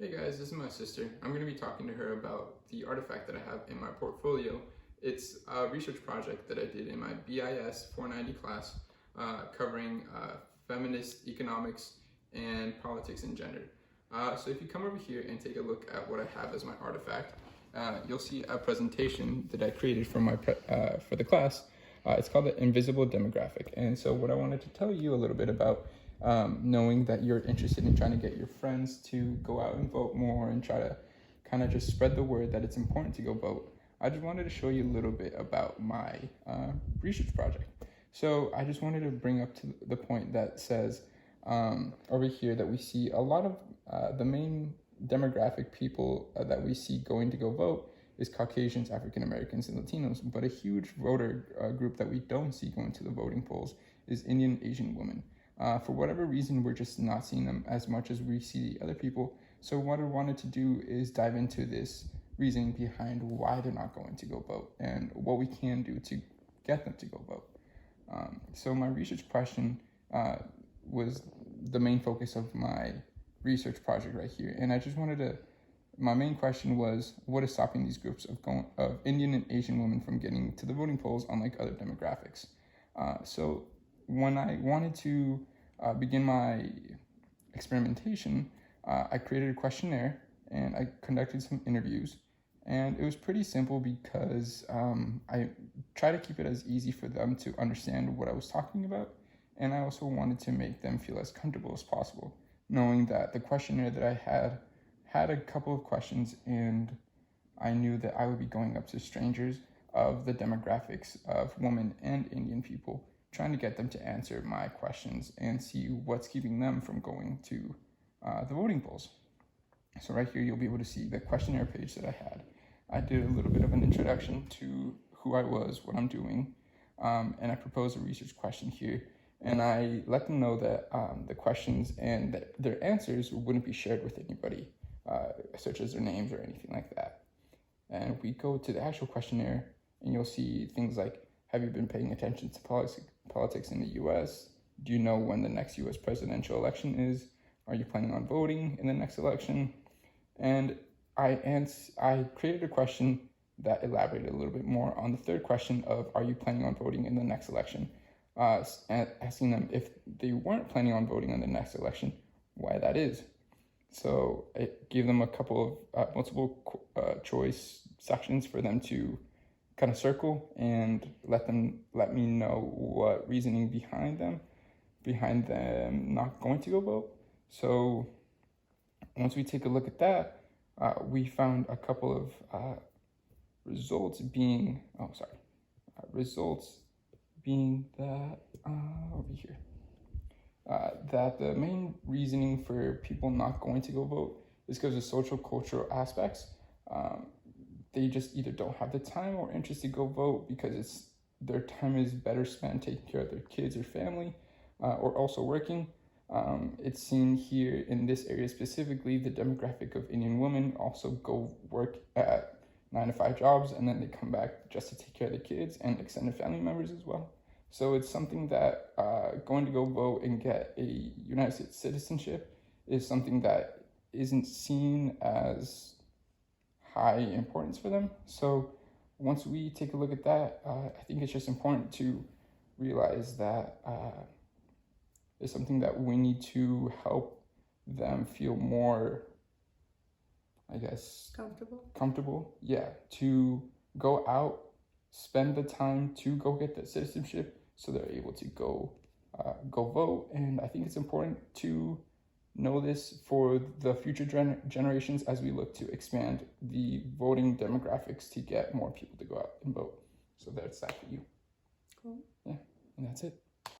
Hey guys, this is my sister. I'm going to be talking to her about the artifact that I have in my portfolio. It's a research project that I did in my BIS 490 class covering feminist economics and politics and gender. So if you come over here and take a look at what I have as my artifact, you'll see a presentation that I created for for the class. It's called the Invisible Demographic. And so what I wanted to tell you a little bit about, knowing that you're interested in trying to get your friends to go out and vote more and try to kind of just spread the word that it's important to go vote, I just wanted to show you a little bit about my research project. So I just wanted to bring up to the point that says over here that we see a lot of the main demographic people that we see going to go vote is Caucasians, African Americans, and Latinos. But a huge voter group that we don't see going to the voting polls is Indian Asian women. For whatever reason, we're just not seeing them as much as we see the other people. So what I wanted to do is dive into this reasoning behind why they're not going to go vote and what we can do to get them to go vote. So my research question was the main focus of my research project right here. And I just wanted to, my main question was, what is stopping these groups of Indian and Asian women from getting to the voting polls unlike other demographics? So when I wanted to begin my experimentation, I created a questionnaire and I conducted some interviews. And it was pretty simple because I tried to keep it as easy for them to understand what I was talking about. And I also wanted to make them feel as comfortable as possible, knowing that the questionnaire that I had a couple of questions, and I knew that I would be going up to strangers of the demographics of women and Indian people, trying to get them to answer my questions and see what's keeping them from going to the voting polls. So right here, you'll be able to see the questionnaire page that I had. I did a little bit of an introduction to who I was, what I'm doing, and I proposed a research question here. And I let them know that the questions and their answers wouldn't be shared with anybody, such as their names or anything like that. And we go to the actual questionnaire, and you'll see things like, have you been paying attention to politics in the U.S.? Do you know when the next U.S. presidential election is? Are you planning on voting in the next election? And I created a question that elaborated a little bit more on the third question of, are you planning on voting in the next election? And asking them if they weren't planning on voting in the next election, why that is. So it gave them a couple of multiple choice sections for them to kind of circle and let me know what reasoning behind them not going to go vote. So once we take a look at that, we found a couple of results being that over here, that the main reasoning for people not going to go vote is because of social cultural aspects. They just either don't have the time or interest to go vote because their time is better spent taking care of their kids or family, or also working. It's seen here in this area specifically, the demographic of Indian women also go work at 9-to-5 jobs, and then they come back just to take care of the kids and extended family members as well. So it's something that going to go vote and get a United States citizenship is something that isn't seen as high importance for them. So once we take a look at that, I think it's just important to realize that it's something that we need to help them feel more, I guess, comfortable, yeah, to go out, spend the time to go get that citizenship so they're able to go vote. And I think it's important to know this for the future generations as we look to expand the voting demographics to get more people to go out and vote. So that's that for you. Cool. Yeah, and that's it.